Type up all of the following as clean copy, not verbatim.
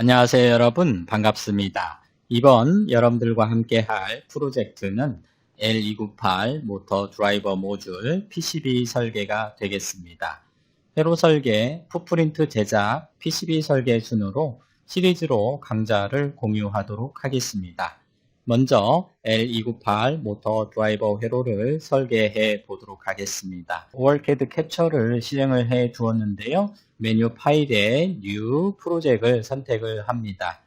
안녕하세요 여러분 반갑습니다. 이번 여러분들과 함께 할 프로젝트는 L298 모터 드라이버 모듈 PCB 설계가 되겠습니다. 회로 설계, 풋프린트 제작, PCB 설계 순으로 시리즈로 강좌를 공유하도록 하겠습니다. 먼저 L298 모터 드라이버 회로를 설계해 보도록 하겠습니다. 월캐드 캡처를 실행을 해 두었는데요. 메뉴 파일에 New 프로젝트를 선택을 합니다.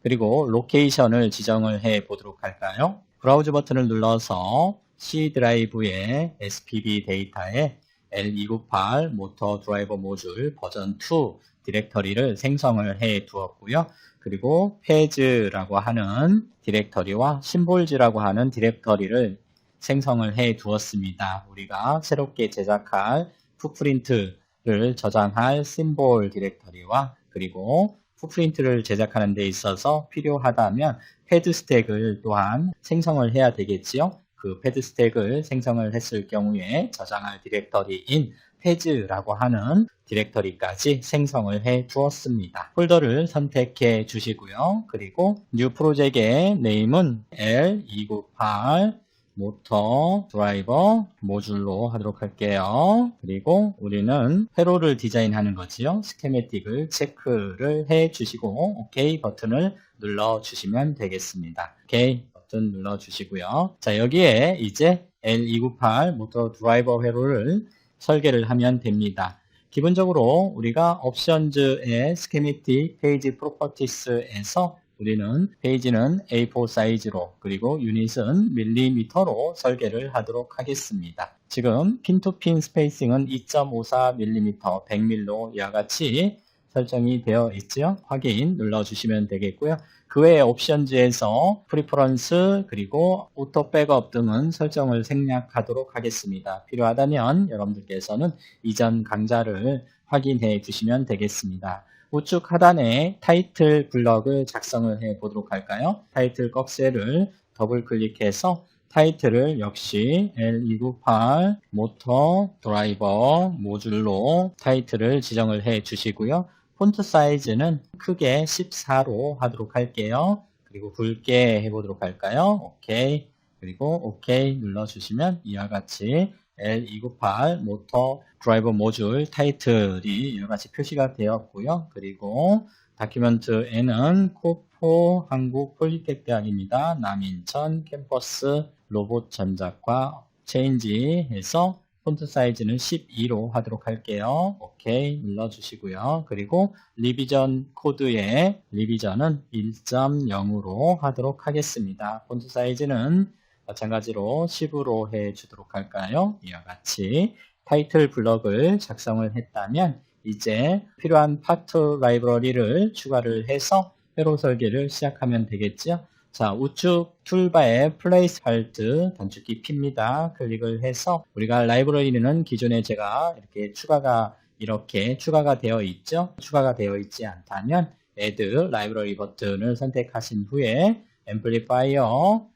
그리고 로케이션을 지정을 해 보도록 할까요? 브라우즈 버튼을 눌러서 C 드라이브의 SPB 데이터에 L298 모터 드라이버 모듈 버전 2 디렉터리를 생성을 해 두었고요. 그리고 페이지라고 하는 디렉터리와 심볼즈라고 하는 디렉터리를 생성을 해 두었습니다. 우리가 새롭게 제작할 풋프린트를 저장할 심볼 디렉터리와 그리고 풋프린트를 제작하는 데 있어서 필요하다면 패드 스택을 또한 생성을 해야 되겠지요. 그 패드 스택을 생성을 했을 경우에 저장할 디렉터리인 페이지라고 하는 디렉터리까지 생성을 해 두었습니다. 폴더를 선택해 주시고요. 그리고 뉴 프로젝트의 네임은 L298 모터 드라이버 모듈로 하도록 할게요. 그리고 우리는 회로를 디자인하는 거지요. 스케매틱을 체크를 해 주시고 OK 버튼을 눌러 주시면 되겠습니다. OK 버튼 눌러 주시고요. 자, 여기에 이제 L298 모터 드라이버 회로를 설계를 하면 됩니다. 기본적으로 우리가 옵션즈의 스케매틱 페이지 프로퍼티스에서 우리는 페이지는 A4 사이즈로 그리고 유닛은 밀리미터로 설계를 하도록 하겠습니다. 지금 핀투핀 스페이싱은 2.54mm 100mm로 이와 같이 설정이 되어 있죠. 확인 눌러주시면 되겠고요. 그 외의 옵션즈에서 프리퍼런스 그리고 오토 백업 등은 설정을 생략하도록 하겠습니다. 필요하다면 여러분들께서는 이전 강좌를 확인해 주시면 되겠습니다. 우측 하단에 타이틀 블럭을 작성을 해 보도록 할까요? 타이틀 꺽쇠를 더블 클릭해서 타이틀을 역시 L298 모터 드라이버 모듈로 타이틀을 지정을 해 주시고요. 폰트 사이즈는 크게 14로 하도록 할게요. 그리고 굵게 해보도록 할까요? 오케이. 그리고 오케이 눌러주시면 이와 같이 L298 모터 드라이버 모듈 타이틀이 이와 같이 표시가 되었고요. 그리고 다큐멘트에는 코포 한국 폴리텍대학입니다. 남인천 캠퍼스 로봇 전자과 체인지해서 폰트 사이즈는 12로 하도록 할게요. 오케이 눌러주시고요. 그리고 리비전 코드의 리비전은 1.0으로 하도록 하겠습니다. 폰트 사이즈는 마찬가지로 10으로 해주도록 할까요? 이와 같이 타이틀 블럭을 작성을 했다면 이제 필요한 파트 라이브러리를 추가를 해서 회로 설계를 시작하면 되겠죠. 자, 우측 툴바에 플레이스 팔트 단축키 P입니다. 클릭을 해서 우리가 라이브러리는 기존에 제가 이렇게 추가가 되어 있죠. 추가가 되어 있지 않다면 Add 라이브러리 버튼을 선택하신 후에 앰플리파이어부터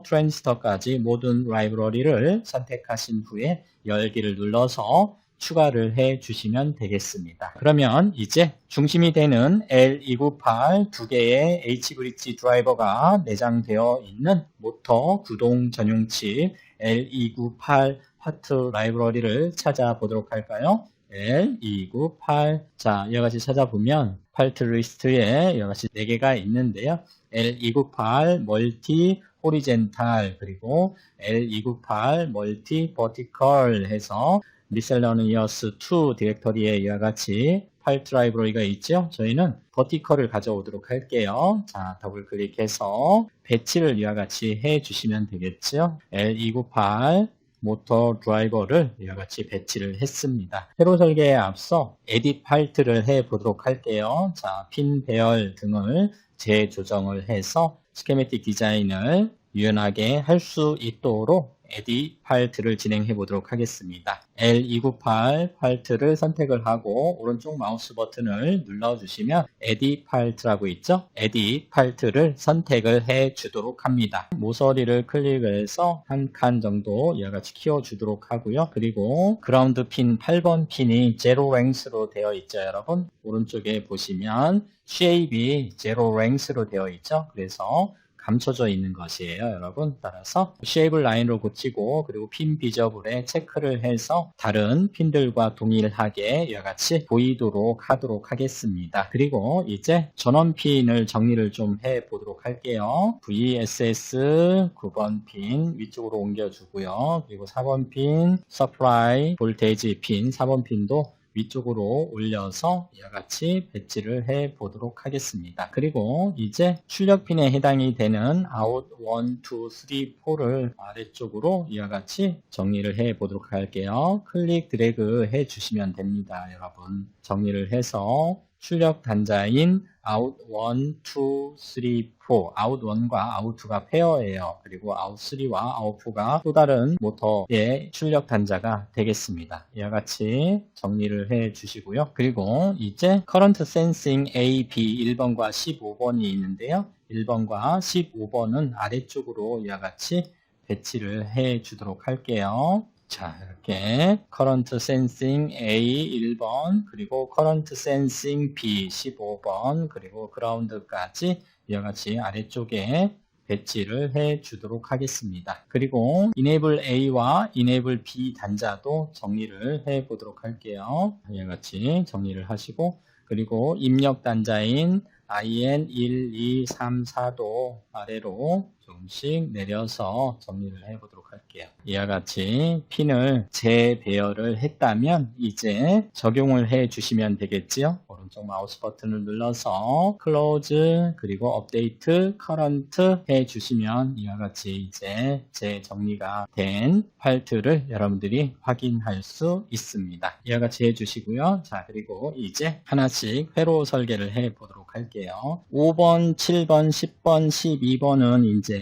트랜지스터까지 모든 라이브러리를 선택하신 후에 열기를 눌러서 추가를 해 주시면 되겠습니다. 그러면 이제 중심이 되는 L298 두 개의 H브릿지 드라이버가 내장되어 있는 모터 구동 전용 칩 L298 파트 라이브러리를 찾아보도록 할까요? L298 자, 이와 같이 찾아보면 파트 리스트에 이와 같이 4개가 있는데요. L298 멀티 호리젠탈 그리고 L298 멀티 버티컬 해서 미셀러니어스 2 디렉터리에 이와 같이 파트 라이브러리가 있죠. 저희는 버티컬을 가져오도록 할게요. 자, 더블 클릭해서 배치를 이와 같이 해 주시면 되겠죠. L298 모터 드라이버를 이와 같이 배치를 했습니다. 회로 설계에 앞서 에딧 파일트를 해 보도록 할게요. 자, 핀 배열 등을 재조정을 해서 스케매틱 디자인을 유연하게 할 수 있도록 edit 파일트를 진행해 보도록 하겠습니다. L298 파일트를 선택을 하고 오른쪽 마우스 버튼을 눌러주시면 edit 파일트라고 있죠? edit 파일트를 선택을 해 주도록 합니다. 모서리를 클릭해서 한 칸 정도 이와 같이 키워주도록 하고요. 그리고 그라운드 핀 8번 핀이 제로 랭스로 되어 있죠, 여러분? 오른쪽에 보시면 쉐입이 제로 랭스로 되어 있죠? 그래서 감춰져 있는 것이에요, 여러분. 따라서 쉐입을 라인으로 고치고 그리고 핀 비저블에 체크를 해서 다른 핀들과 동일하게 이와 같이 보이도록 하도록 하겠습니다. 그리고 이제 전원 핀을 정리를 좀 해보도록 할게요. VSS 9번 핀 위쪽으로 옮겨주고요. 그리고 4번 핀 서플라이 볼테이지 핀 4번 핀도 위쪽으로 올려서 이와 같이 배치를 해 보도록 하겠습니다. 그리고 이제 출력핀에 해당이 되는 아웃 1, 2, 3, 4를 아래쪽으로 이와 같이 정리를 해 보도록 할게요. 클릭 드래그 해 주시면 됩니다, 여러분. 정리를 해서 출력 단자인 out 1, 2, 3, 4 out 1과 out 2가 페어예요. 그리고 out 3와 out 4가 또 다른 모터의 출력 단자가 되겠습니다. 이와 같이 정리를 해 주시고요. 그리고 이제 current sensing A, B 1번과 15번이 있는데요. 1번과 15번은 아래쪽으로 이와 같이 배치를 해 주도록 할게요. 자, 이렇게 current sensing A 1번, 그리고 current sensing B 15번, 그리고 ground까지 이와 같이 아래쪽에 배치를 해 주도록 하겠습니다. 그리고 enable A와 enable B 단자도 정리를 해 보도록 할게요. 이와 같이 정리를 하시고, 그리고 입력 단자인 IN1, 2, 3, 4도 아래로 조금씩 내려서 정리를 해보도록 할게요. 이와 같이 핀을 재배열을 했다면 이제 적용을 해 주시면 되겠지요. 오른쪽 마우스 버튼을 눌러서 클로즈 그리고 업데이트 커런트 해 주시면 이와 같이 이제 재정리가 된 파일트를 여러분들이 확인할 수 있습니다. 이와 같이 해 주시고요. 자, 그리고 이제 하나씩 회로 설계를 해 보도록 할게요. 5번, 7번, 10번, 12번은 이제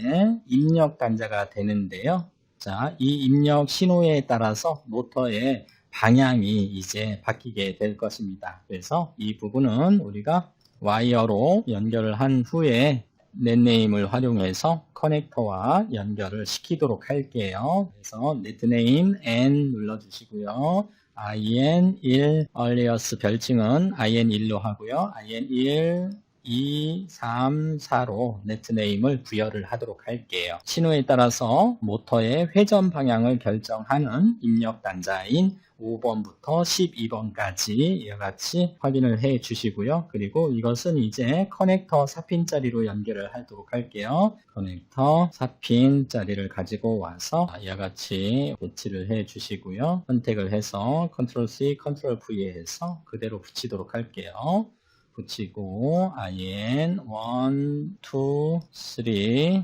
입력 단자가 되는데요. 자, 이 입력 신호에 따라서 모터의 방향이 이제 바뀌게 될 것입니다. 그래서 이 부분은 우리가 와이어로 연결을 한 후에 넷네임을 활용해서 커넥터와 연결을 시키도록 할게요. 그래서 넷네임 N 눌러주시고요. IN1 earliest 별칭은 IN1로 하고요. IN1 2, 3, 4로 네트네임을 부여를 하도록 할게요. 신호에 따라서 모터의 회전 방향을 결정하는 입력 단자인 5번부터 12번까지 이와 같이 확인을 해 주시고요. 그리고 이것은 이제 커넥터 4핀짜리로 연결을 하도록 할게요. 커넥터 4핀짜리를 가지고 와서 이와 같이 배치를 해 주시고요. 선택을 해서 컨트롤 C, 컨트롤 V 해서 그대로 붙이도록 할게요. 붙이고 IN 1, 2, 3,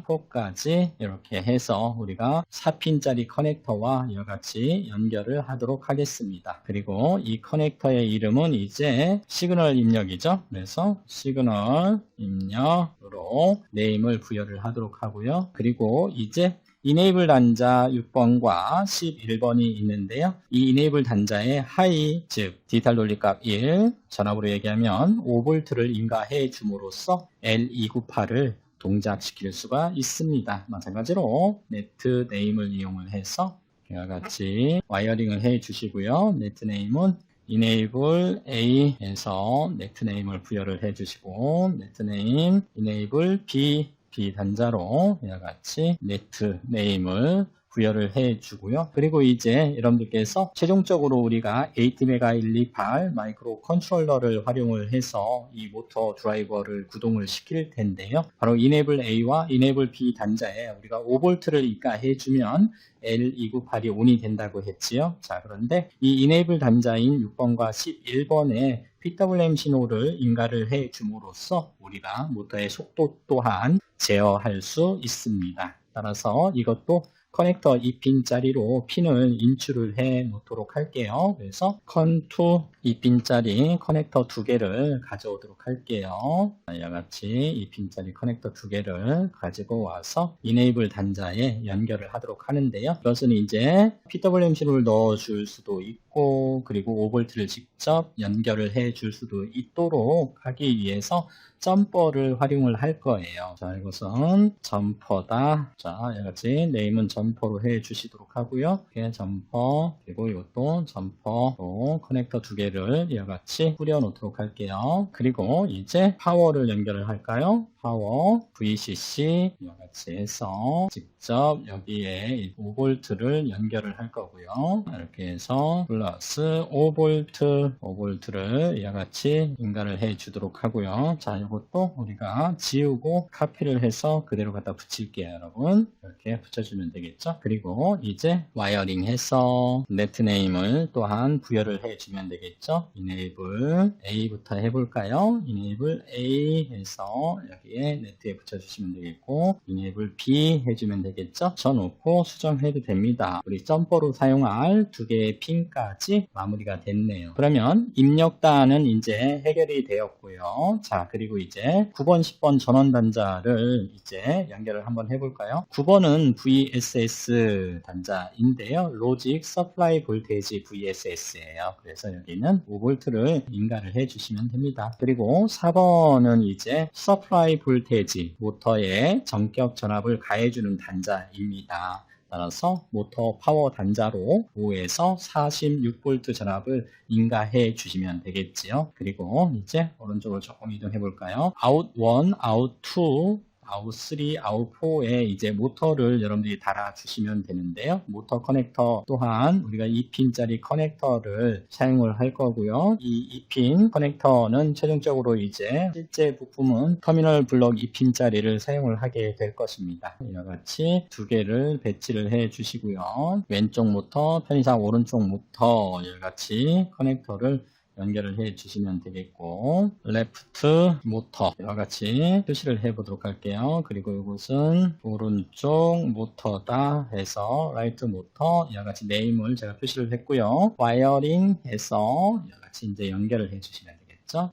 4까지 이렇게 해서 우리가 4핀짜리 커넥터와 이와 같이 연결을 하도록 하겠습니다. 그리고 이 커넥터의 이름은 이제 시그널 입력이죠. 그래서 시그널 입력으로 네임을 부여를 하도록 하고요. 그리고 이제 enable 단자 6번과 11번이 있는데요. 이 enable 단자의 하이, 즉 디지털 논리값 1, 전압으로 얘기하면 5V를 인가해 줌으로써 L298을 동작시킬 수가 있습니다. 마찬가지로 네트 네임을 이용을 해서 이와 같이 와이어링을 해 주시고요. 네트 네임은 enable A에서 네트 네임을 부여를 해 주시고 네트 네임 enable B 단자로 이와 같이 네트 네임을 부여를 해 주고요. 그리고 이제 여러분들께서 최종적으로 우리가 ATmega128 마이크로 컨트롤러를 활용을 해서 이 모터 드라이버를 구동을 시킬 텐데요. 바로 enable A와 enable B 단자에 우리가 5V를 입가해 주면 L298이 온이 된다고 했지요. 자, 그런데 이 enable 단자인 6번과 11번에 PWM 신호를 인가를 해 줌으로써 우리가 모터의 속도 또한 제어할 수 있습니다. 따라서 이것도 커넥터 2핀짜리로 핀을 인출을 해 놓도록 할게요. 그래서 컨2 2핀짜리 커넥터 2개를 가져오도록 할게요. 이와 같이 2핀짜리 커넥터 2개를 가지고 와서 이네이블 단자에 연결을 하도록 하는데요. 이것은 이제 PWMC를 넣어줄 수도 있고, 그리고 5V를 직접 연결을 해 줄 수도 있도록 하기 위해서 점퍼를 활용을 할 거예요. 자, 이것은 점퍼다. 자, 이같이 네임은 점퍼로 해 주시도록 하고요. 이렇게 점퍼, 그리고 이것도 점퍼, 또 커넥터 2개를 이와 같이 뿌려 놓도록 할게요. 그리고 이제 파워를 연결을 할까요? 파워, VCC 이와 같이 해서 직접 여기에 5V를 연결을 할 거고요. 이렇게 해서 플러스 5V를 이와 같이 인가를 해 주도록 하고요. 자, 이것도 우리가 지우고 카피를 해서 그대로 갖다 붙일게요, 여러분. 이렇게 붙여주면 되겠죠? 그리고 이제 와이어링 해서 네트 네임을 또한 부여를 해주면 되겠죠? 이네이블 A부터 해볼까요? 이네이블 A 해서 여기에 네트에 붙여주시면 되겠고, 이네이블 B 해주면 되겠죠? 붙여놓고 수정해도 됩니다. 우리 점퍼로 사용할 2개의 핀까지 마무리가 됐네요. 그러면 입력단은 이제 해결이 되었고요. 자, 그리고 이제 9번, 10번 전원 단자를 이제 연결을 한번 해볼까요? 9번은 VSS 단자인데요. 로직 서플라이 볼테이지 VSS예요. 그래서 여기는 5V를 인가를 해주시면 됩니다. 그리고 4번은 이제 서플라이 볼테이지 모터에 전격 전압을 가해주는 단자입니다. 따라서 모터 파워 단자로 5에서 46V 전압을 인가해 주시면 되겠지요. 그리고 이제 오른쪽으로 조금 이동해 볼까요? 아웃 1, 아웃 2, 아웃 3, 아웃 4에 이제 모터를 여러분들이 달아주시면 되는데요. 모터 커넥터 또한 우리가 2핀짜리 커넥터를 사용을 할 거고요. 이 2핀 커넥터는 최종적으로 이제 실제 부품은 터미널 블럭 2핀짜리를 사용을 하게 될 것입니다. 이와 같이 2개를 배치를 해 주시고요. 왼쪽 모터, 편의상 오른쪽 모터 이와 같이 커넥터를 연결을 해 주시면 되겠고, 레프트 모터 이와 같이 표시를 해 보도록 할게요. 그리고 이것은 오른쪽 모터다 해서 라이트 모터 이와 같이 네임을 제가 표시를 했고요. 와이어링 해서 이와 같이 이제 연결을 해 주시면 되겠습니다.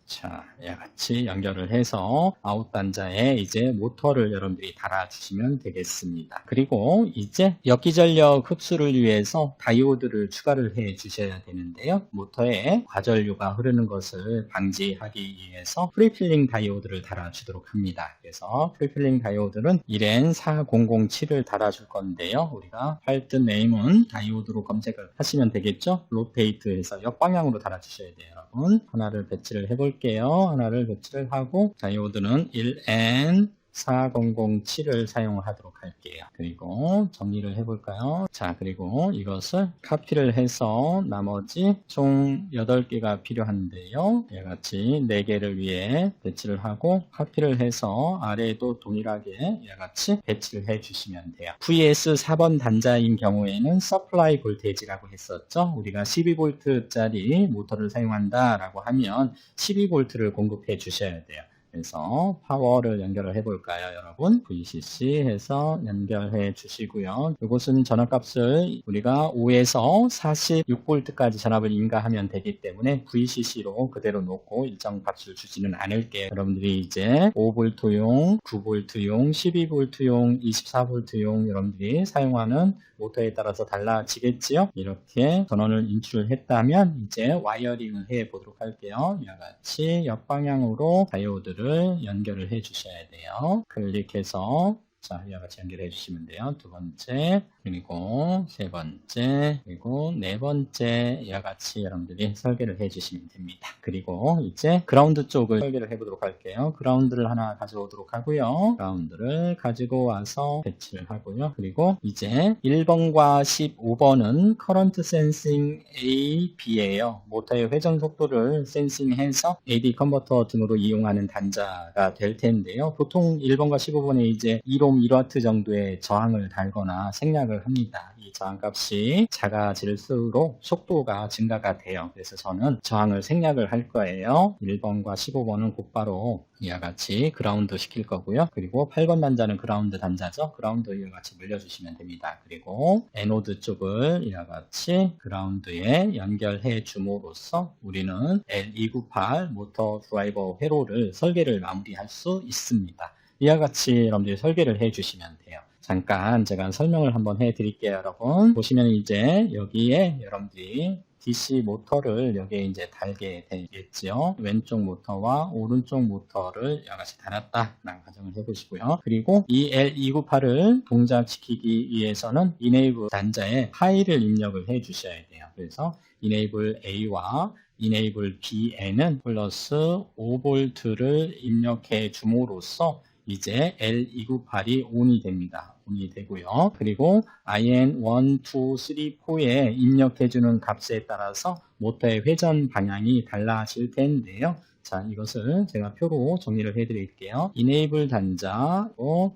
자, 이와 같이 연결을 해서 아웃 단자에 이제 모터를 여러분들이 달아주시면 되겠습니다. 그리고 이제 역기전력 흡수를 위해서 다이오드를 추가를 해 주셔야 되는데요. 모터에 과전류가 흐르는 것을 방지하기 위해서 프리필링 다이오드를 달아주도록 합니다. 그래서 프리필링 다이오드는 1N4007을 달아줄 건데요. 우리가 팔트 네임은 다이오드로 검색을 하시면 되겠죠. 로테이트 해서 역방향으로 달아주셔야 돼요, 여러분. 하나를 배치를 해볼게요. 하나를 배치를 하고 다이오드는 1N4007을 사용하도록 할게요. 그리고 정리를 해볼까요? 자, 그리고 이것을 카피를 해서 나머지 총 8개가 필요한데요. 이같이 4개를 위해 배치를 하고 카피를 해서 아래에도 동일하게 이같이 배치를 해주시면 돼요. VS 4번 단자인 경우에는 서플라이 볼테이지라고 했었죠. 우리가 12V짜리 모터를 사용한다라고 하면 12V를 공급해 주셔야 돼요. 그래서 파워를 연결을 해볼까요, 여러분? VCC 해서 연결해 주시고요. 이것은 전압값을 우리가 5에서 46V까지 전압을 인가하면 되기 때문에 VCC로 그대로 놓고 일정 값을 주지는 않을게요. 여러분들이 이제 5V용, 9V용, 12V용, 24V용 여러분들이 사용하는 모터에 따라서 달라지겠지요. 이렇게 전원을 인출을 했다면 이제 와이어링을 해 보도록 할게요. 이와 같이 역방향으로 다이오드를 연결을 해 주셔야 돼요. 클릭해서 자, 이와 같이 연결해 주시면 돼요. 2번째, 그리고 3번째, 그리고 4번째 이와 같이 여러분들이 설계를 해 주시면 됩니다. 그리고 이제 그라운드 쪽을 설계를 해 보도록 할게요. 그라운드를 하나 가져오도록 하고요. 그라운드를 가지고 와서 배치를 하고요. 그리고 이제 1번과 15번은 커런트 센싱 A, B예요. 모터의 회전 속도를 센싱해서 AD 컨버터 등으로 이용하는 단자가 될 텐데요. 보통 1번과 15번에 이제 2로 1옴 1와트 정도의 저항을 달거나 생략을 합니다. 이 저항값이 작아질수록 속도가 증가가 돼요. 그래서 저는 저항을 생략을 할 거예요. 1번과 15번은 곧바로 이와 같이 그라운드 시킬 거고요. 그리고 8번 단자는 그라운드 단자죠. 그라운드 이와 같이 물려주시면 됩니다. 그리고 에노드 쪽을 이와 같이 그라운드에 연결해 줌으로써 우리는 L298 모터 드라이버 회로를 설계를 마무리할 수 있습니다. 이와 같이 여러분들이 설계를 해 주시면 돼요. 잠깐 제가 설명을 한번 해 드릴게요, 여러분. 보시면 이제 여기에 여러분들이 DC 모터를 여기에 이제 달게 되겠죠. 왼쪽 모터와 오른쪽 모터를 이와 같이 달았다라는 가정을 해보시고요. 그리고 이 L298을 동작시키기 위해서는 이네이블 단자에 하이를 입력을 해 주셔야 돼요. 그래서 이네이블 A와 이네이블 B에는 플러스 5V를 입력해 줌으로써 이제 L298이 ON이 됩니다. ON이 되고요. 그리고 IN 1, 2, 3, 4에 입력해주는 값에 따라서 모터의 회전 방향이 달라질 텐데요. 자, 이것을 제가 표로 정리를 해드릴게요. Enable 단자,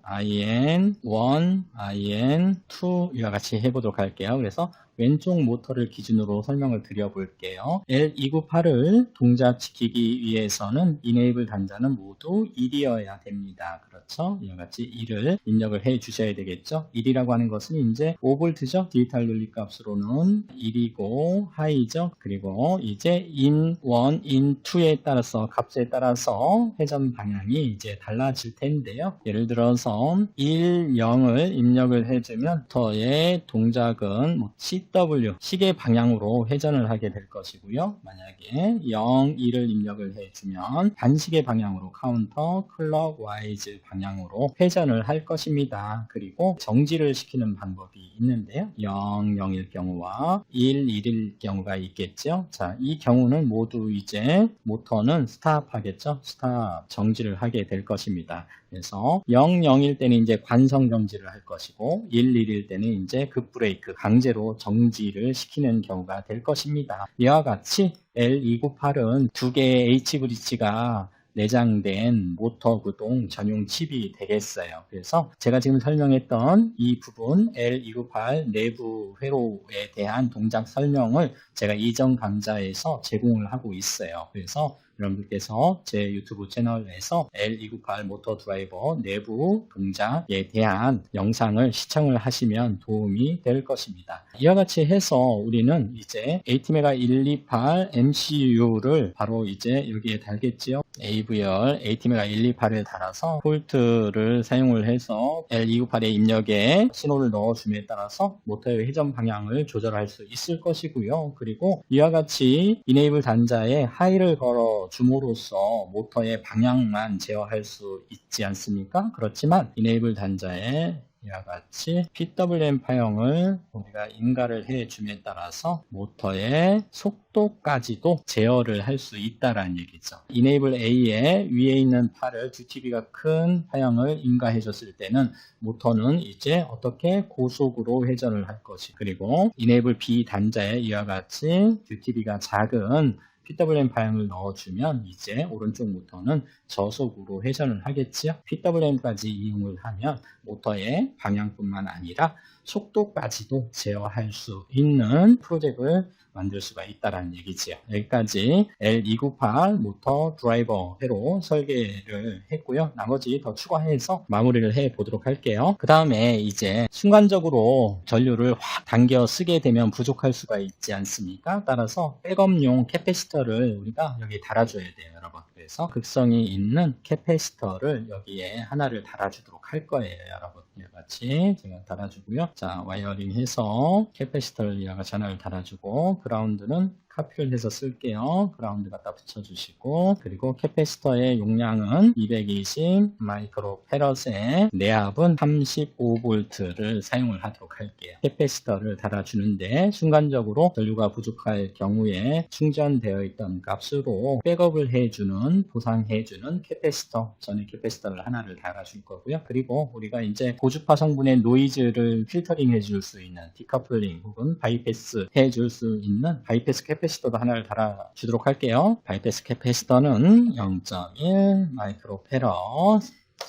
IN 1, IN 2 이와 같이 해보도록 할게요. 그래서 왼쪽 모터를 기준으로 설명을 드려볼게요. L298을 동작시키기 위해서는 Enable 단자는 모두 1이어야 됩니다. 그렇죠? 이와 같이 1을 입력을 해 주셔야 되겠죠? 1이라고 하는 것은 이제 5V죠? 디지털 논리값으로는 1이고 하이죠? 그리고 이제 in 1, in 2에 따라서 값에 따라서 회전 방향이 이제 달라질 텐데요. 예를 들어서 1, 0을 입력을 해주면 모터의 동작은 CW, 시계 방향으로 회전을 하게 될 것이고요. 만약에 0, 1을 입력을 해주면 반시계 방향으로 카운터 클럭와이즈 방향으로 회전을 할 것입니다. 그리고 정지를 시키는 방법이 있는데요. 0, 0일 경우와 1, 1일 경우가 있겠죠. 자, 이 경우는 모두 이제 모터는 스탑 하겠죠. 스탑, 정지를 하게 될 것입니다. 그래서 0, 0일 때는 이제 관성 정지를 할 것이고 1, 1일 때는 이제 급브레이크, 강제로 정지를 시키는 경우가 될 것입니다. 이와 같이 L298은 두 개의 H브리지가 내장된 모터 구동 전용 칩이 되겠어요. 그래서 제가 지금 설명했던 이 부분 L298 내부 회로에 대한 동작 설명을 제가 이전 강좌에서 제공을 하고 있어요. 그래서 여러분들께서 제 유튜브 채널에서 L298 모터 드라이버 내부 동작에 대한 영상을 시청을 하시면 도움이 될 것입니다. 이와 같이 해서 우리는 이제 ATmega 128 MCU를 바로 이제 여기에 달겠지요. AVR ATmega 128을 달아서 폴트를 사용을 해서 L298의 입력에 신호를 넣어줌에 따라서 모터의 회전 방향을 조절할 수 있을 것이고요. 그리고 이와 같이 이네이블 단자에 하이를 걸어 줌으로써 모터의 방향만 제어할 수 있지 않습니까? 그렇지만 이네이블 단자에 이와 같이 PWM 파형을 우리가 인가를 해줌에 따라서 모터의 속도까지도 제어를 할 수 있다라는 얘기죠. Enable A에 위에 있는 팔을 DTB가 큰 파형을 인가해줬을 때는 모터는 이제 어떻게 고속으로 회전을 할 것이, 그리고 Enable B 단자에 이와 같이 DTB가 작은 PWM 방향을 넣어주면 이제 오른쪽 모터는 저속으로 회전을 하겠지요. PWM까지 이용을 하면 모터의 방향뿐만 아니라 속도까지도 제어할 수 있는 프로젝트를 만들 수가 있다는 얘기지요. 여기까지 L298 모터 드라이버 회로 설계를 했고요. 나머지 더 추가해서 마무리를 해 보도록 할게요. 그 다음에 이제 순간적으로 전류를 확 당겨 쓰게 되면 부족할 수가 있지 않습니까? 따라서 백업용 캐패시터를 우리가 여기 달아줘야 돼요, 여러분. 그래서 극성이 있는 캐패시터를 여기에 하나를 달아주도록 할 거예요, 여러분. 이와 같이 제가 달아주고요. 자, 와이어링 해서 캐패시터를 이와 같이 하나를 달아주고, 그라운드는 카피를 해서 쓸게요. 그라운드 갖다 붙여주시고, 그리고 캐패시터의 용량은 220 마이크로 페럿에 내압은 35V를 사용을 하도록 할게요. 캐패시터를 달아주는데 순간적으로 전류가 부족할 경우에 충전되어 있던 값으로 백업을 해주는, 보상해주는 캐패시터, 전에 캐패시터를 하나를 달아줄 거고요. 그리고 우리가 이제 고주파 성분의 노이즈를 필터링 해줄 수 있는 디커플링 혹은 바이패스 해줄 수 있는 바이패스 캐패시터도 하나를 달아주도록 할게요. 바이패스 캐패시터는 0.1 마이크로 페럿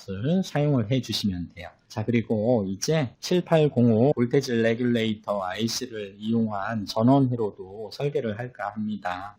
이것을 사용을 해 주시면 돼요. 자, 그리고 이제 7805 볼테지 레귤레이터 IC를 이용한 전원회로도 설계를 할까 합니다.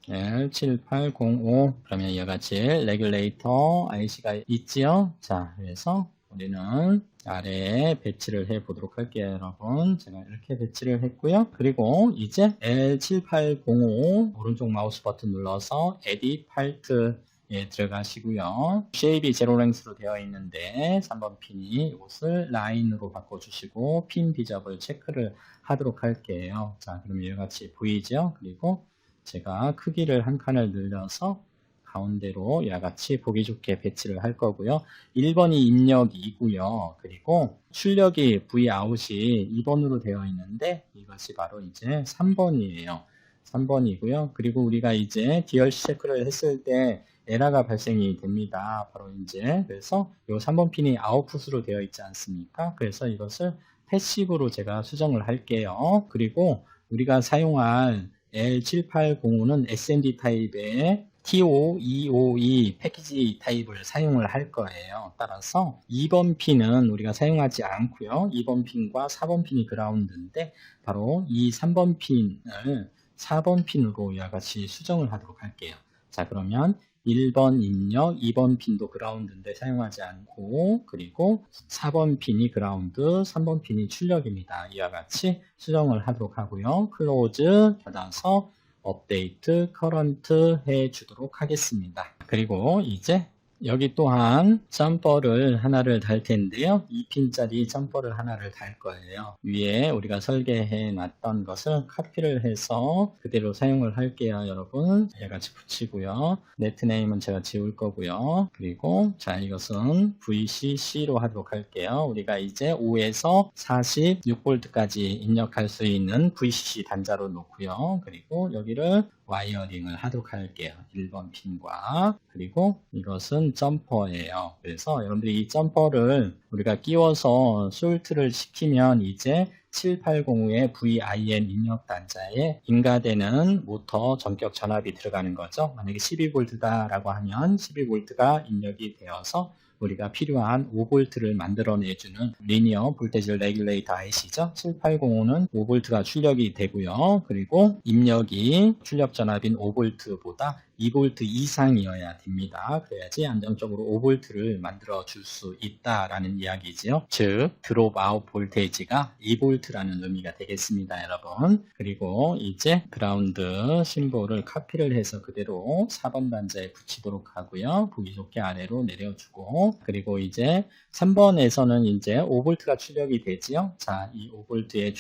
7805 그러면 이와 같이 레귤레이터 IC가 있지요. 자, 그래서 우리는 아래에 배치를 해 보도록 할게요, 여러분. 제가 이렇게 배치를 했고요. 그리고 이제 L7805 오른쪽 마우스 버튼 눌러서 Edit Part 에 들어가시고요. 쉐입이 제로 랭스로 되어 있는데 3번 핀이 이것을 라인으로 바꿔주시고 핀 비접을 체크를 하도록 할게요. 자, 그럼 이와 같이 보이죠? 그리고 제가 크기를 한 칸을 늘려서 가운데로 이와 같이 보기 좋게 배치를 할 거고요. 1번이 입력이고요. 그리고 출력이 Vout이 2번으로 되어 있는데 이것이 바로 이제 3번이에요. 3번이고요. 그리고 우리가 이제 DLC 체크를 했을 때 에러가 발생이 됩니다. 바로 이제 그래서 이 3번 핀이 아웃풋으로 되어 있지 않습니까? 그래서 이것을 패시브로 제가 수정을 할게요. 그리고 우리가 사용할 L7805는 SMD 타입의 TO252 패키지 타입을 사용을 할 거예요. 따라서 2번 핀은 우리가 사용하지 않고요. 2번 핀과 4번 핀이 그라운드인데 바로 이 3번 핀을 4번 핀으로 이와 같이 수정을 하도록 할게요. 자, 그러면 1번 입력, 2번 핀도 그라운드인데 사용하지 않고 그리고 4번 핀이 그라운드, 3번 핀이 출력입니다. 이와 같이 수정을 하도록 하고요. 클로즈 닫아서 업데이트 커런트 해 주도록 하겠습니다. 그리고 이제 여기 또한 점퍼를 하나를 달 텐데요. 2핀짜리 점퍼를 하나를 달 거예요. 위에 우리가 설계해 놨던 것을 카피를 해서 그대로 사용을 할게요, 여러분. 얘같이 붙이고요. 네트네임은 제가 지울 거고요. 그리고 자, 이것은 VCC로 하도록 할게요. 우리가 이제 5에서 46V까지 입력할 수 있는 VCC 단자로 놓고요. 그리고 여기를 와이어링을 하도록 할게요. 1번 핀과 그리고 이것은 점퍼예요. 그래서 여러분들이 이 점퍼를 우리가 끼워서 솔트를 시키면 이제 7805의 VIN 입력 단자에 인가되는 모터 전격 전압이 들어가는 거죠. 만약에 12V다 라고 하면 12V가 입력이 되어서 우리가 필요한 5V를 만들어내주는 리니어 볼테지 레귤레이터 IC죠. 7805는 5V가 출력이 되고요. 그리고 입력이 출력 전압인 5V보다 2V 이상이어야 됩니다. 그래야지 안정적으로 5V를 만들어 줄 수 있다라는 이야기지요. 즉 드롭 아웃 볼테이지가 2V라는 의미가 되겠습니다, 여러분. 그리고 이제 그라운드 심볼을 카피를 해서 그대로 4번 단자에 붙이도록 하고요. 보기 좋게 아래로 내려주고 그리고 이제 3번에서는 이제 5V가 출력이 되지요. 자, 이 5V의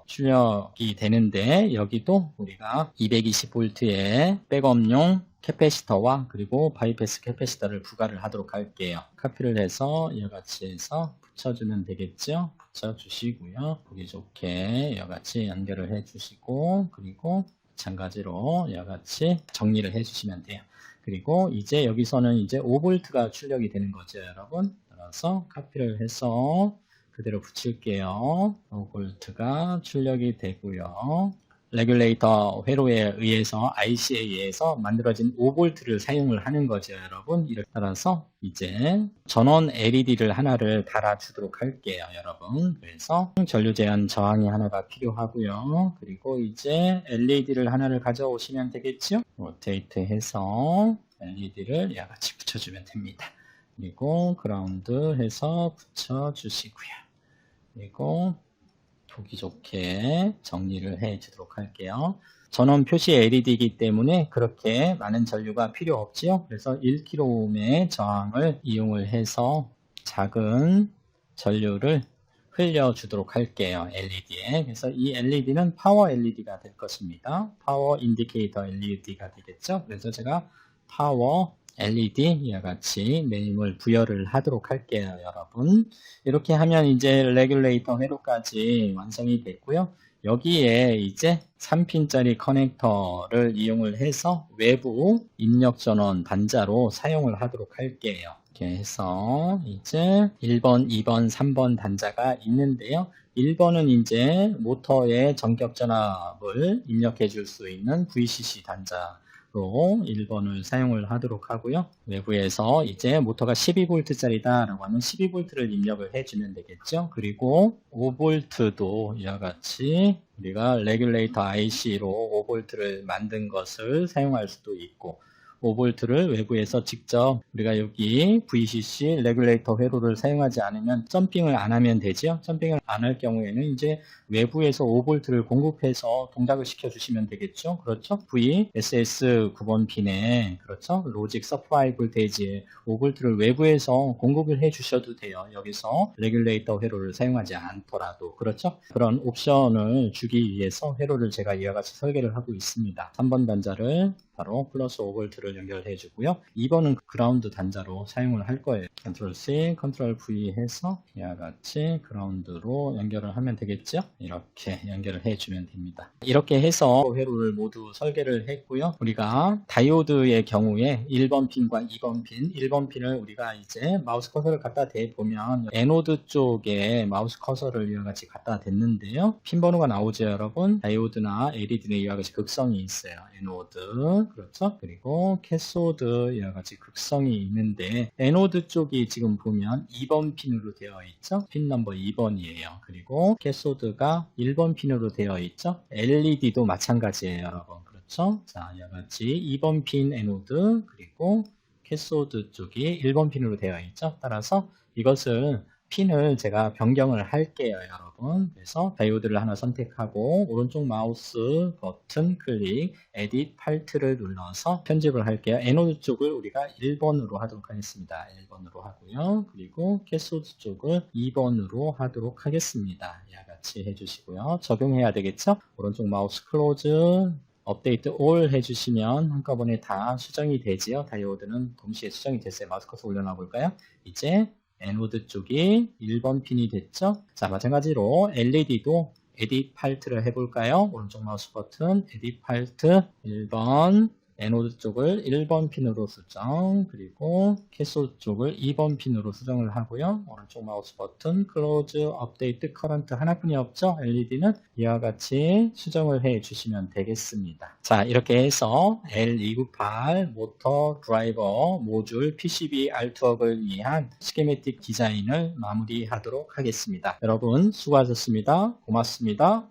출력이 되는데 여기도 우리가 220V의 백업용 캐패시터와 그리고 바이패스 캐패시터를 부과를 하도록 할게요. 카피를 해서 이와 같이 해서 붙여주면 되겠죠. 붙여주시고요. 보기 좋게 이와 같이 연결을 해주시고 그리고 마찬가지로 이와 같이 정리를 해주시면 돼요. 그리고 이제 여기서는 이제 5V가 출력이 되는 거죠, 여러분. 따라서 카피를 해서 그대로 붙일게요. 5V가 출력이 되고요. 레귤레이터 회로에 의해서 IC에 의해서 만들어진 5V를 사용을 하는 거죠, 여러분. 이를 따라서 이제 전원 LED를 하나를 달아주도록 할게요, 여러분. 그래서 전류 제한 저항이 하나가 필요하고요. 그리고 이제 LED를 하나를 가져오시면 되겠죠? 로테이트 해서 LED를 이와 같이 붙여주면 됩니다. 그리고 그라운드 해서 붙여주시고요. 그리고 보기 좋게 정리를 해 주도록 할게요. 전원 표시 LED이기 때문에 그렇게 많은 전류가 필요 없지요. 그래서 1kΩ의 저항을 이용을 해서 작은 전류를 흘려주도록 할게요. LED에. 그래서 이 LED는 파워 LED가 될 것입니다. 파워 인디케이터 LED가 되겠죠. 그래서 제가 파워 LED 이와 같이 네임을 부여를 하도록 할게요, 여러분. 이렇게 하면 이제 레귤레이터 회로까지 완성이 됐고요. 여기에 이제 3핀짜리 커넥터를 이용을 해서 외부 입력 전원 단자로 사용을 하도록 할게요. 이렇게 해서 이제 1번, 2번, 3번 단자가 있는데요. 1번은 이제 모터의 전격 전압을 입력해 줄 수 있는 VCC 단자 로 1번을 사용을 하도록 하고요. 외부에서 이제 모터가 12V짜리다 라고 하면 12V를 입력을 해주면 되겠죠. 그리고 5V도 이와 같이 우리가 레귤레이터 IC로 5V를 만든 것을 사용할 수도 있고 5V를 외부에서 직접 우리가 여기 VCC 레귤레이터 회로를 사용하지 않으면 점핑을 안 하면 되죠. 점핑을 안 할 경우에는 이제 외부에서 5V를 공급해서 동작을 시켜주시면 되겠죠. 그렇죠? VSS 9번 핀에 그렇죠? 로직 서프라이 볼테이지에 5V를 외부에서 공급을 해주셔도 돼요. 여기서 레귤레이터 회로를 사용하지 않더라도 그렇죠? 그런 옵션을 주기 위해서 회로를 제가 이와 같이 설계를 하고 있습니다. 3번 단자를 바로 플러스 5V를 연결해 주고요. 2번은 그라운드 단자로 사용을 할 거예요. 컨트롤 C, 컨트롤 V 해서 이와 같이 그라운드로 연결을 하면 되겠죠? 이렇게 연결을 해주면 됩니다. 이렇게 해서 회로를 모두 설계를 했고요. 우리가 다이오드의 경우에 1번 핀과 2번 핀, 1번 핀을 우리가 이제 마우스 커서를 갖다 대보면 에노드 쪽에 마우스 커서를 이와 같이 갖다 댔는데요. 핀 번호가 나오죠, 여러분? 다이오드나 LED는 이와 같이 극성이 있어요. 에노드, 그렇죠? 그리고 캐소드 이와 같이 극성이 있는데 에노드 쪽이 지금 보면 2번 핀으로 되어 있죠? 핀 넘버 2번이에요. 그리고 캐소드가 1번 핀으로 되어 있죠? LED도 마찬가지예요, 여러분. 그렇죠? 자, 이와 같이 2번 핀 에노드 그리고 캐소드 쪽이 1번 핀으로 되어 있죠? 따라서 이것을 핀을 제가 변경을 할게요, 여러분. 그래서 다이오드를 하나 선택하고 오른쪽 마우스 버튼 클릭, 에딧 팔트를 눌러서 편집을 할게요. 에노드 쪽을 우리가 1번으로 하도록 하겠습니다. 1번으로 하고요. 그리고 캐소드 쪽을 2번으로 하도록 하겠습니다. 이와 같이 해주시고요. 적용해야 되겠죠? 오른쪽 마우스 클로즈, 업데이트 올 해주시면 한꺼번에 다 수정이 되지요. 다이오드는 동시에 수정이 됐어요. 마우스 커서 올려놔 볼까요? 이제 에노드 쪽이 1번 핀이 됐죠? 자, 마찬가지로 LED도 에딧 팔트를 해볼까요? 오른쪽 마우스 버튼, 에딧 팔트 1번, 에노드 쪽을 1번 핀으로 수정, 그리고 캐소드 쪽을 2번 핀으로 수정을 하고요. 오른쪽 마우스 버튼, 클로즈, 업데이트, 커런트 하나뿐이 없죠? LED는 이와 같이 수정을 해 주시면 되겠습니다. 자, 이렇게 해서 L298 모터 드라이버 모듈 PCB 알투억을 위한 스키매틱 디자인을 마무리하도록 하겠습니다. 여러분 수고하셨습니다. 고맙습니다.